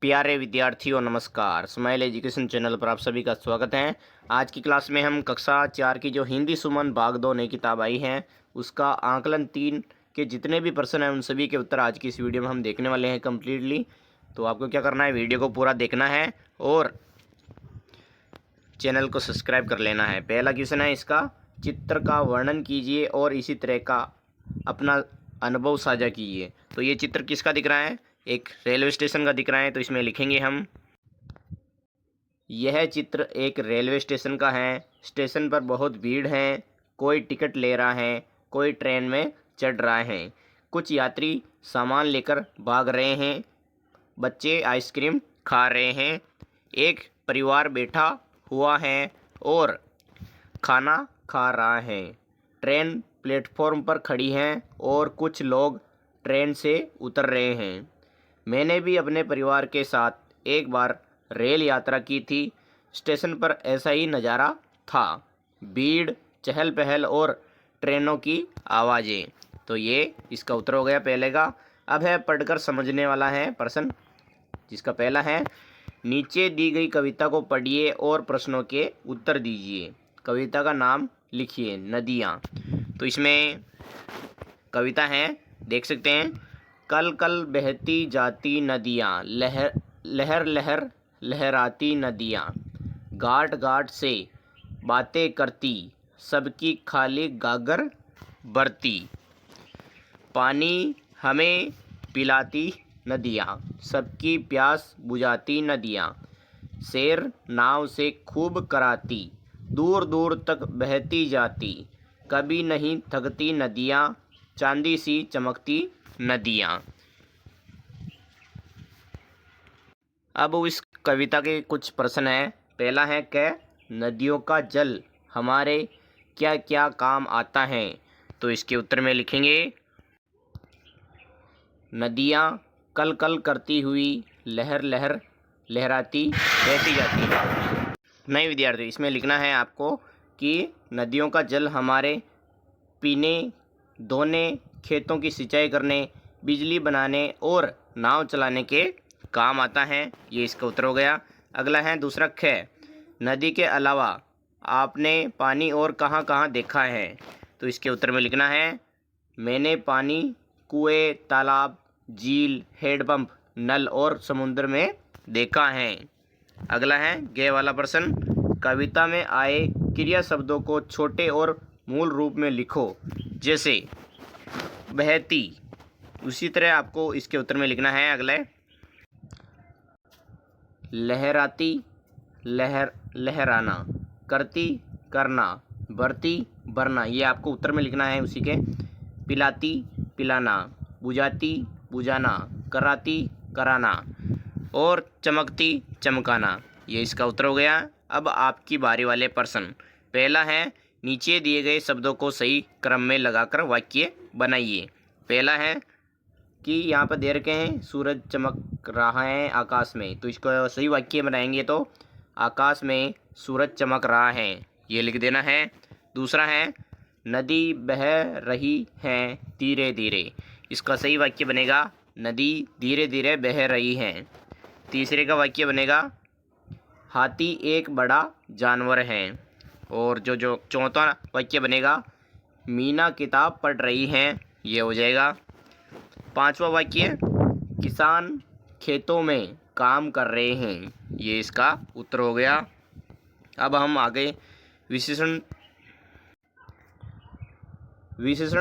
प्यारे विद्यार्थियों नमस्कार। स्माइल एजुकेशन चैनल पर आप सभी का स्वागत है। आज की क्लास में हम कक्षा 4 की जो हिंदी सुमन भाग 2 नई किताब आई है उसका आकलन 3 के जितने भी प्रश्न हैं उन सभी के उत्तर आज की इस वीडियो में हम देखने वाले हैं कम्प्लीटली। तो आपको क्या करना है, वीडियो को पूरा देखना है और चैनल को सब्सक्राइब कर लेना है। पहला क्वेश्चन है इसका, चित्र का वर्णन कीजिए और इसी तरह का अपना अनुभव साझा कीजिए। तो ये चित्र किसका दिख रहा है, एक रेलवे स्टेशन का दिख रहा है। तो इसमें लिखेंगे हम, यह चित्र एक रेलवे स्टेशन का है। स्टेशन पर बहुत भीड़ है, कोई टिकट ले रहा है, कोई ट्रेन में चढ़ रहा है, कुछ यात्री सामान लेकर भाग रहे हैं, बच्चे आइसक्रीम खा रहे हैं, एक परिवार बैठा हुआ है और खाना खा रहा है, ट्रेन प्लेटफॉर्म पर खड़ी है और कुछ लोग ट्रेन से उतर रहे हैं। मैंने भी अपने परिवार के साथ एक बार रेल यात्रा की थी। स्टेशन पर ऐसा ही नज़ारा था, भीड़, चहल पहल और ट्रेनों की आवाज़ें। तो ये इसका उत्तर हो गया पहले का। अब है पढ़कर समझने वाला है प्रश्न, जिसका पहला है, नीचे दी गई कविता को पढ़िए और प्रश्नों के उत्तर दीजिए। कविता का नाम लिखिए, नदियाँ। तो इसमें कविता है, देख सकते हैं, कल कल बहती जाती नदियाँ, लहर लहर लहर लहराती नदियाँ, घाट घाट से बातें करती, सबकी खाली गागर भरती, पानी हमें पिलाती नदियाँ, सबकी प्यास बुझाती नदियाँ, सैर नाव से खूब कराती, दूर दूर तक बहती जाती, कभी नहीं थकती नदियाँ, चांदी सी चमकती नदियाँ। अब इस कविता के कुछ प्रश्न हैं। पहला है कि नदियों का जल हमारे क्या क्या काम आता है। तो इसके उत्तर में लिखेंगे, नदियाँ कल कल करती हुई लहर लहर लहराती बहती जाती। नहीं विद्यार्थी, इसमें लिखना है आपको कि नदियों का जल हमारे पीने, धोने, खेतों की सिंचाई करने, बिजली बनाने और नाव चलाने के काम आता है। ये इसका उत्तर हो गया। अगला है दूसरा ख, नदी के अलावा आपने पानी और कहाँ कहाँ देखा है। तो इसके उत्तर में लिखना है, मैंने पानी कुएं, तालाब, झील, हैंडपंप, नल और समुद्र में देखा है। अगला है गे वाला प्रश्न, कविता में आए क्रिया शब्दों को छोटे और मूल रूप में लिखो, जैसे बहती। उसी तरह आपको इसके उत्तर में लिखना है अगले, लहराती, लहर लहराना, करती करना, भरती भरना। ये आपको उत्तर में लिखना है उसी के। पिलाती पिलाना, बुझाती बुझाना, कराती कराना और चमकती चमकाना। ये इसका उत्तर हो गया। अब आपकी बारी वाले प्रश्न। पहला है, नीचे दिए गए शब्दों को सही क्रम में लगाकर वाक्य बनाइए। पहला है कि यहाँ पर दे रखे हैं, सूरज चमक रहा है आकाश में। तो इसको सही वाक्य बनाएंगे तो आकाश में सूरज चमक रहा है, ये लिख देना है। दूसरा है, नदी बह रही है धीरे धीरे। इसका सही वाक्य बनेगा, नदी धीरे धीरे बह रही है। तीसरे का वाक्य बनेगा, हाथी एक बड़ा जानवर है। और जो चौथा वाक्य बनेगा, मीना किताब पढ़ रही हैं, ये हो जाएगा। पांचवा वाक्य, किसान खेतों में काम कर रहे हैं, ये इसका उत्तर हो गया। अब हम आगे विशेषण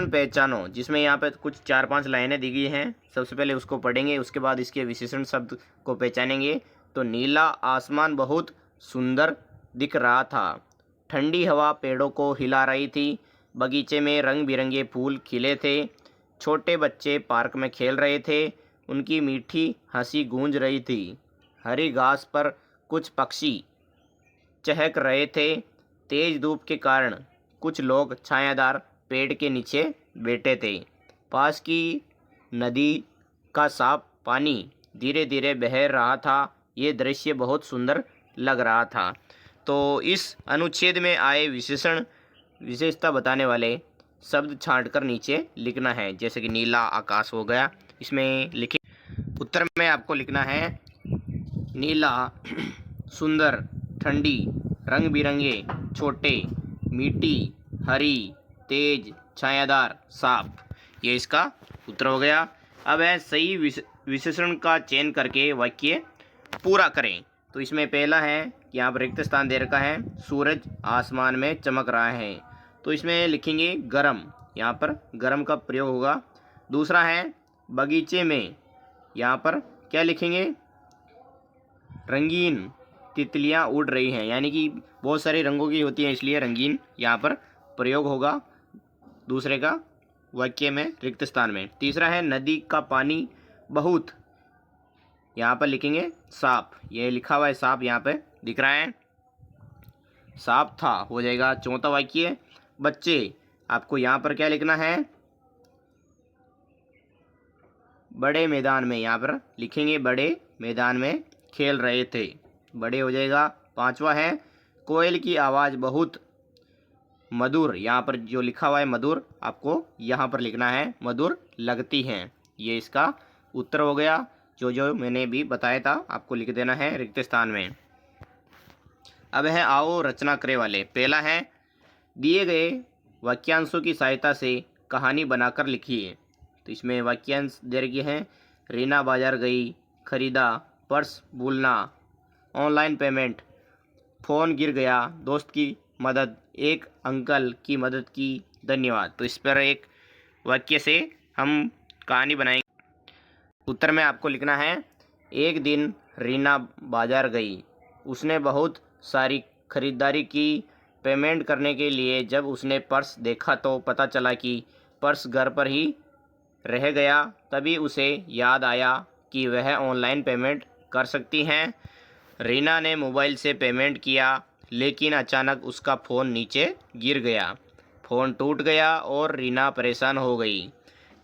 पहचानो, जिसमें यहाँ पे कुछ 4-5 लाइनें दी गई हैं। सबसे पहले उसको पढ़ेंगे, उसके बाद इसके विशेषण शब्द को पहचानेंगे। तो नीला आसमान बहुत सुंदर दिख रहा था, ठंडी हवा पेड़ों को हिला रही थी, बगीचे में रंग बिरंगे फूल खिले थे, छोटे बच्चे पार्क में खेल रहे थे, उनकी मीठी हंसी गूंज रही थी, हरी घास पर कुछ पक्षी चहक रहे थे, तेज धूप के कारण कुछ लोग छायादार पेड़ के नीचे बैठे थे, पास की नदी का साफ पानी धीरे धीरे बह रहा था, ये दृश्य बहुत सुंदर लग रहा था। तो इस अनुच्छेद में आए विशेषता बताने वाले शब्द छांटकर नीचे लिखना है, जैसे कि नीला आकाश हो गया। इसमें लिखे उत्तर में आपको लिखना है, नीला, सुंदर, ठंडी, रंग बिरंगे, छोटे, मीठी, हरी, तेज, छायादार, साफ। ये इसका उत्तर हो गया। अब है सही विशेषण का चयन करके वाक्य पूरा करें। तो इसमें पहला है कि यहाँ पर रिक्त स्थान दे रखा है, सूरज आसमान में चमक रहा है, तो इसमें लिखेंगे गरम, यहाँ पर गरम का प्रयोग होगा। दूसरा है बगीचे में, यहाँ पर क्या लिखेंगे, रंगीन तितलियाँ उड़ रही हैं, यानी कि बहुत सारे रंगों की होती हैं इसलिए रंगीन यहाँ पर प्रयोग होगा दूसरे का वाक्य में रिक्त स्थान में। तीसरा है नदी का पानी बहुत, यहाँ पर लिखेंगे साफ, ये लिखा हुआ है साफ, यहाँ पे दिख रहा है, साफ था हो जाएगा। चौथा वाक्य बच्चे, आपको यहाँ पर क्या लिखना है, बड़े मैदान में, यहाँ पर लिखेंगे बड़े मैदान में खेल रहे थे, बड़े हो जाएगा। पांचवा है कोयल की आवाज़ बहुत मधुर, यहाँ पर जो लिखा हुआ है मधुर, आपको यहाँ पर लिखना है मधुर लगती हैं, ये इसका उत्तर हो गया। जो मैंने भी बताया था आपको लिख देना है रिक्त स्थान में। अब है आओ रचना करे वाले। पहला है दिए गए वाक्यांशों की सहायता से कहानी बनाकर लिखिए। तो इसमें वाक्यांश दे रखे हैं, रीना बाजार गई, खरीदा, पर्स भूलना, ऑनलाइन पेमेंट, फ़ोन गिर गया, दोस्त की मदद, एक अंकल की मदद की, धन्यवाद। तो इस पर एक वाक्य से हम कहानी बनाएंगे। उत्तर में आपको लिखना है, एक दिन रीना बाजार गई, उसने बहुत सारी खरीदारी की, पेमेंट करने के लिए जब उसने पर्स देखा तो पता चला कि पर्स घर पर ही रह गया, तभी उसे याद आया कि वह ऑनलाइन पेमेंट कर सकती हैं। रीना ने मोबाइल से पेमेंट किया, लेकिन अचानक उसका फ़ोन नीचे गिर गया, फ़ोन टूट गया और रीना परेशान हो गई।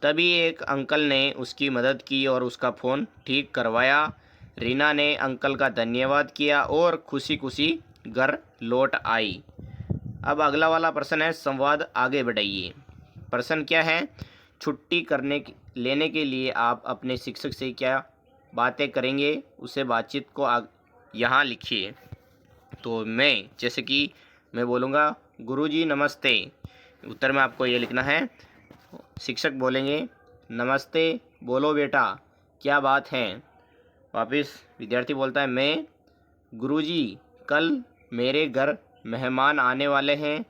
तभी एक अंकल ने उसकी मदद की और उसका फ़ोन ठीक करवाया। रीना ने अंकल का धन्यवाद किया और खुशी खुशी घर लौट आई। अब अगला वाला प्रश्न है, संवाद आगे बढ़ाइए। प्रश्न क्या है, छुट्टी लेने के लिए आप अपने शिक्षक से क्या बातें करेंगे, उसे बातचीत को यहाँ लिखिए। तो मैं, जैसे कि मैं बोलूँगा गुरुजी नमस्ते, उत्तर में आपको ये लिखना है, शिक्षक बोलेंगे नमस्ते, बोलो बेटा क्या बात है। वापस विद्यार्थी बोलता है, मैं गुरुजी कल मेरे घर मेहमान आने वाले हैं।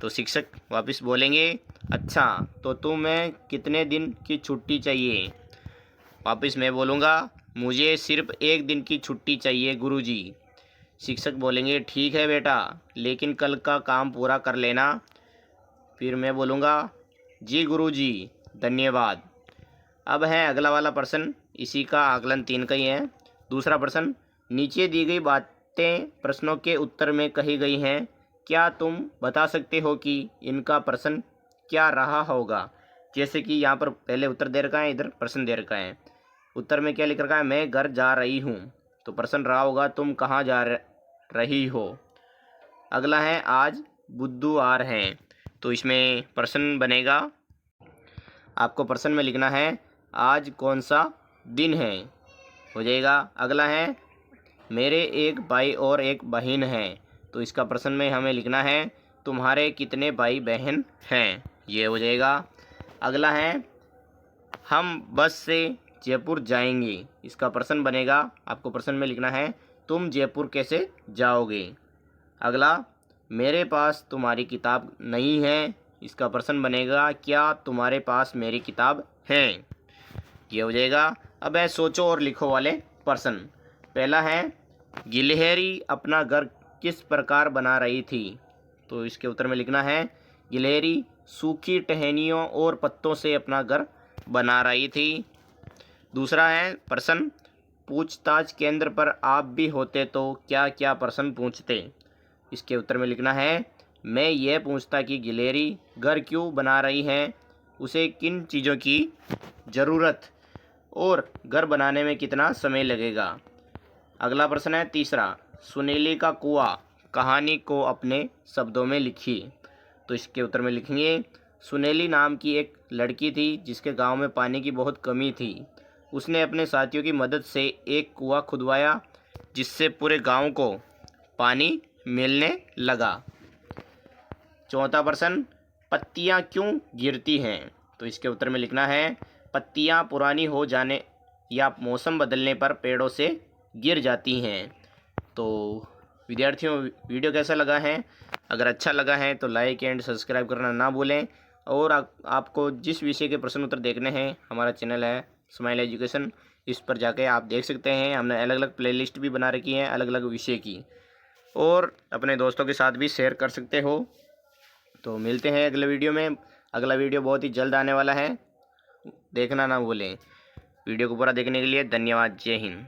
तो शिक्षक वापस बोलेंगे, अच्छा तो तुम्हें कितने दिन की छुट्टी चाहिए। वापस मैं बोलूँगा, मुझे सिर्फ एक दिन की छुट्टी चाहिए गुरुजी। शिक्षक बोलेंगे, ठीक है बेटा, लेकिन कल का काम पूरा कर लेना। फिर मैं बोलूँगा, जी गुरुजी धन्यवाद। अब है अगला वाला प्रश्न, इसी का आकलन 3 का ही है। दूसरा प्रश्न, नीचे दी गई बातें प्रश्नों के उत्तर में कही गई हैं, क्या तुम बता सकते हो कि इनका प्रश्न क्या रहा होगा। जैसे कि यहाँ पर पहले उत्तर दे रखा है, इधर प्रश्न दे रखा है। उत्तर में क्या लिख रखा है, मैं घर जा रही हूँ, तो प्रश्न रहा होगा तुम कहाँ जा रही हो। अगला है आज बुधवार है, तो इसमें प्रश्न बनेगा, आपको प्रश्न में लिखना है आज कौन सा दिन है, हो जाएगा। अगला है मेरे एक भाई और एक बहन है, तो इसका प्रश्न में हमें लिखना है तुम्हारे कितने भाई बहन हैं, ये हो जाएगा। अगला है हम बस से जयपुर जाएंगे, इसका प्रश्न बनेगा, आपको प्रश्न में लिखना है तुम जयपुर कैसे जाओगे। अगला मेरे पास तुम्हारी किताब नहीं है, इसका प्रश्न बनेगा क्या तुम्हारे पास मेरी किताब है, ये हो जाएगा। अब है सोचो और लिखो वाले प्रश्न। पहला है गिलहरी अपना घर किस प्रकार बना रही थी, तो इसके उत्तर में लिखना है गिलहरी सूखी टहनियों और पत्तों से अपना घर बना रही थी। दूसरा है प्रश्न पूछताछ केंद्र पर आप भी होते तो क्या क्या प्रश्न पूछते, इसके उत्तर में लिखना है मैं ये पूछता कि गिलहरी घर क्यों बना रही है, उसे किन चीज़ों की ज़रूरत और घर बनाने में कितना समय लगेगा। अगला प्रश्न है तीसरा सुनेली का कुआं कहानी को अपने शब्दों में लिखिए, तो इसके उत्तर में लिखेंगे सुनेली नाम की एक लड़की थी जिसके गांव में पानी की बहुत कमी थी। उसने अपने साथियों की मदद से एक कुआं खुदवाया। जिससे पूरे गांव को पानी मिलने लगा। चौथा प्रश्न, पत्तियां क्यों गिरती हैं? तो इसके उत्तर में लिखना है पत्तियां पुरानी हो जाने या मौसम बदलने पर पेड़ों से गिर जाती हैं। तो विद्यार्थियों, वीडियो कैसा लगा है? अगर अच्छा लगा है तो लाइक एंड सब्सक्राइब करना ना भूलें। और आपको जिस विषय के प्रश्न उत्तर देखने हैं, हमारा चैनल है स्माइल एजुकेशन, इस पर जाके आप देख सकते हैं। हमने अलग अलग प्लेलिस्ट भी बना रखी है अलग अलग विषय की, और अपने दोस्तों के साथ भी शेयर कर सकते हो। तो मिलते हैं अगले वीडियो में। अगला वीडियो बहुत ही जल्द आने वाला है, देखना ना भूलें। वीडियो को पूरा देखने के लिए धन्यवाद। जय हिंद।